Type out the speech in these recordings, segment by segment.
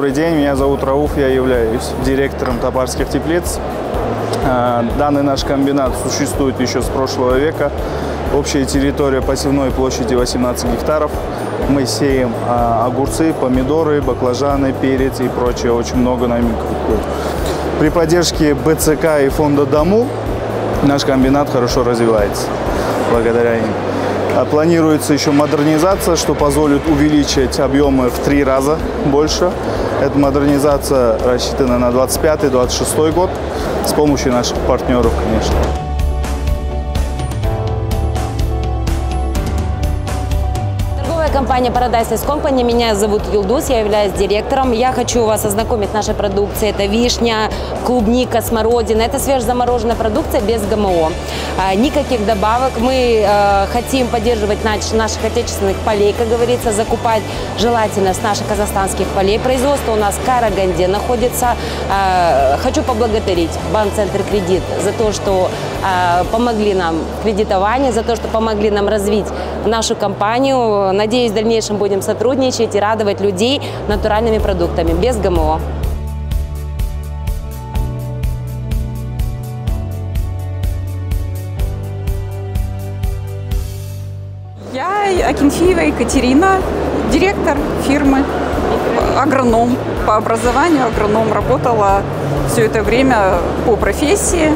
Добрый день, меня зовут Рауф, я являюсь директором Топарских теплиц. Данный наш комбинат существует еще с прошлого века. Общая территория посевной площади 18 гектаров. Мы сеем огурцы, помидоры, баклажаны, перец и прочее. Очень много новинок. При поддержке БЦК и фонда ДОМУ наш комбинат хорошо развивается благодаря им. Планируется еще модернизация, что позволит увеличить объемы в 3 раза больше. Эта модернизация рассчитана на 25-26 год с помощью наших партнеров, конечно. Компания Paradise Ice Company. Меня зовут Юлдус, я являюсь директором. Я хочу вас ознакомить с нашей продукцией. Это вишня, клубника, смородина. Это свежезамороженная продукция без ГМО. Никаких добавок. Мы хотим поддерживать наших отечественных полей, как говорится, закупать желательно с наших казахстанских полей. Производство у нас в Караганде находится. Хочу поблагодарить Банк Центр Кредит за то, что помогли нам в кредитовании, за то, что помогли нам развить нашу компанию. Надеюсь, в дальнейшем будем сотрудничать и радовать людей натуральными продуктами, без ГМО. Я Акинфеева Екатерина, директор фирмы, агроном по образованию, агроном. Работала все это время по профессии.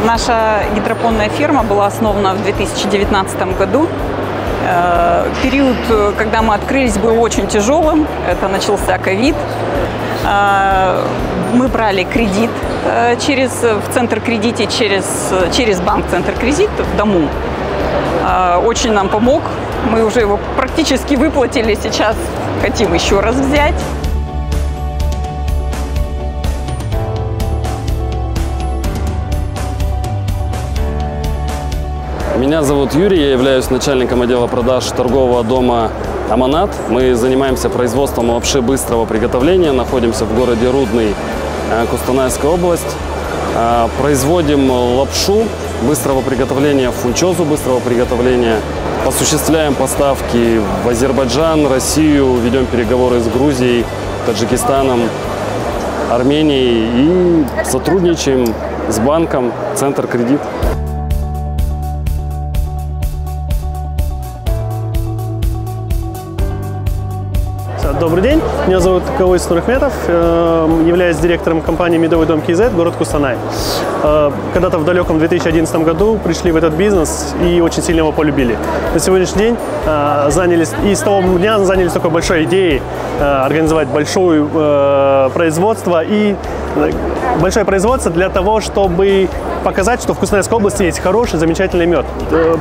Наша гидропонная фирма была основана в 2019 году. Период, когда мы открылись, был очень тяжелым. Это начался ковид. Мы брали кредит в Центр Кредите через банк Центр Кредит в Дому. Очень нам помог. Мы уже его практически выплатили. Сейчас хотим еще раз взять. Меня зовут Юрий, я являюсь начальником отдела продаж торгового дома «Аманат». Мы занимаемся производством лапши быстрого приготовления, находимся в городе Рудный, Костанайская область. Производим лапшу быстрого приготовления, фунчозу быстрого приготовления. Осуществляем поставки в Азербайджан, Россию, ведем переговоры с Грузией, Таджикистаном, Арменией и сотрудничаем с банком Центр Кредит. Добрый день, меня зовут Кавойс Нурахметов, являюсь директором компании «Медовый дом КЗ», город Костанай. Когда-то в далеком 2011 году пришли в этот бизнес и очень сильно его полюбили. На сегодняшний день с того дня занялись такой большой идеей организовать большое производство для того, чтобы показать, что в Костанайской области есть хороший, замечательный мед.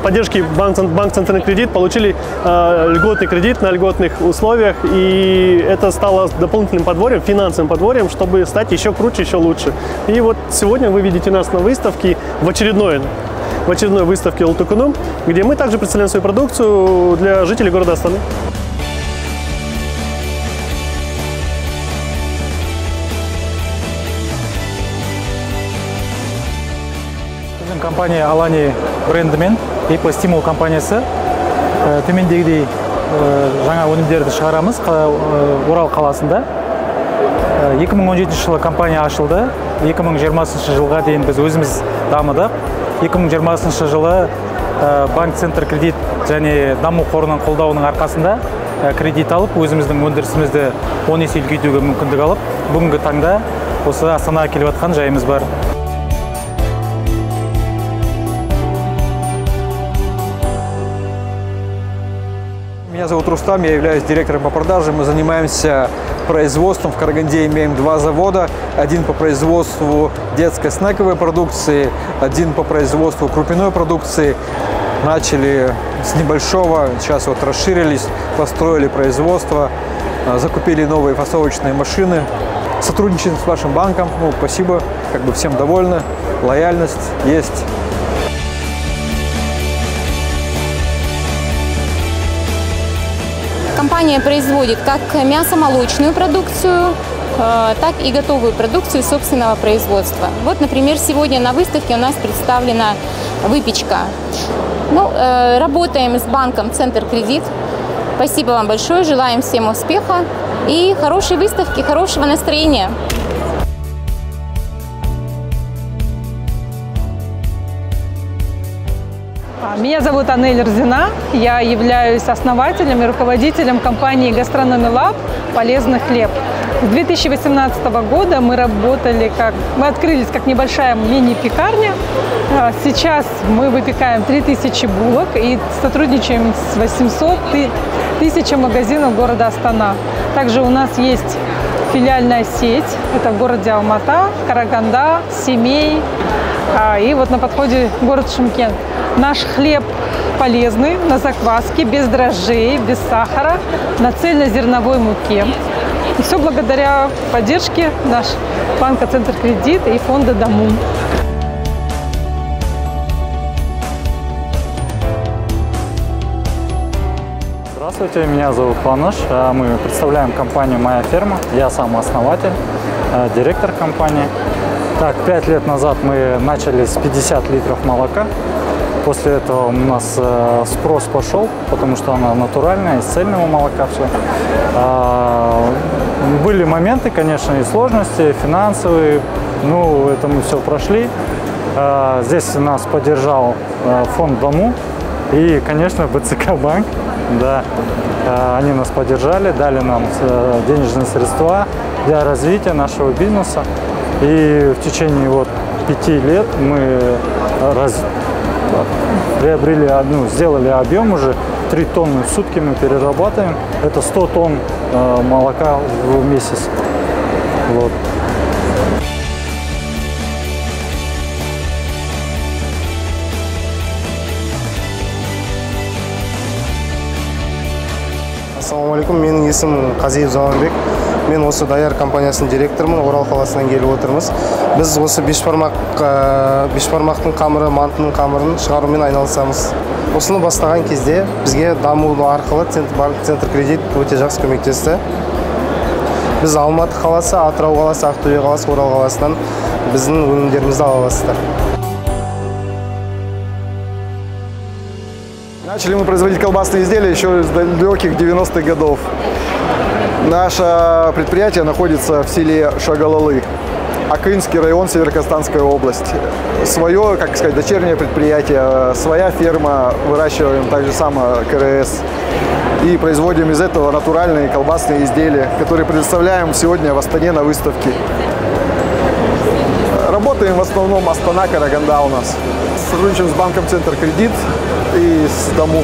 Поддержки Банк Центральный кредит получили льготный кредит на льготных условиях, и это стало дополнительным подворьем, финансовым подворьем, чтобы стать еще круче, еще лучше. И вот сегодня вы видите нас на выставке, в очередной выставке Ултукунум, где мы также представляем свою продукцию для жителей города Астаны. Компания Alani брендімен Eco Stimo компаниясы төмендегідей жаңа өнімдерді шығарамыз Орал қаласында. 2017 жылы компания ашылды. 2020 жылға дейін біз өзіміз дамыдық. 2020 жылы Банк Центр Кредит және даму қорының қолдауының арқасында кредит алып, өзіміздің өндірісімізді 10 есе үлкейтуге мүмкіндік алып, бүгінгі таңда осы Астанаға келіп жатқан жайымыз бар. Меня зовут Рустам, я являюсь директором по продажам. Мы занимаемся производством. В Караганде имеем 2 завода. Один по производству детской снековой продукции, один по производству крупяной продукции. Начали с небольшого, сейчас вот расширились, построили производство, закупили новые фасовочные машины. Сотрудничаем с вашим банком. Спасибо, всем довольны. Лояльность есть. Компания производит как мясомолочную продукцию, так и готовую продукцию собственного производства. Вот, например, сегодня на выставке у нас представлена выпечка. Работаем с банком Центр Кредит. Спасибо вам большое, желаем всем успеха и хорошей выставки, хорошего настроения. Меня зовут Анель Рзина, я являюсь основателем и руководителем компании Gastronomy Lab «Полезный хлеб». С 2018 года мы открылись как небольшая мини-пекарня. Сейчас мы выпекаем 3000 булок и сотрудничаем с 800 тысяч магазинов города Астана. Также у нас есть филиальная сеть, это в городе Алмата, Караганда, Семей и вот на подходе город Шымкент. Наш хлеб полезный, на закваске, без дрожжей, без сахара, на цельнозерновой муке. И все благодаря поддержке нашего банка «Центркредит» и фонда «Дамун». Здравствуйте, меня зовут Паныш. Мы представляем компанию «Моя ферма». Я сам основатель, директор компании. Так, 5 лет назад мы начали с 50 литров молока. После этого у нас спрос пошел, потому что она натуральная, из цельного молока все. Были моменты, конечно, и сложности, финансовые, ну, это мы все прошли. Здесь нас поддержал фонд «Дому» и, конечно, БЦК банк. Да, они нас поддержали, дали нам денежные средства для развития нашего бизнеса. И в течение 5 лет мы приобрели сделали объем уже 3 тонны в сутки мы перерабатываем. Это 100 тонн молока в месяц. Вот. Ассалаумалейкум, менің есімім Қазиев Заманбек. Мен осы Даяр компаниясының директорымын, Орал қаласынан келіп отырмыз. Біз осы бешбармақтың қамыры, мантының қамырын шығарумен айналысамыз. Осыны бастаған кезде бізге даму арқылы Центркредит өте жақсы көмектесті. Біз Алматы қаласы, Атырау қаласы, Ақтөбе қаласы, Орал қаласынан біздің өнімдерімізді ала аласыздар. Начали мы производить колбасные изделия еще с далеких 90-х годов. Наше предприятие находится в селе Шагалалы, Акынский район, Северо-Казахстанская область. Свое, как сказать, дочернее предприятие, своя ферма, выращиваем также само КРС. И производим из этого натуральные колбасные изделия, которые предоставляем сегодня в Астане на выставке. Работаем в основном Астана, Караганда у нас. Сотрудничаем с банком Центркредит и с Дому.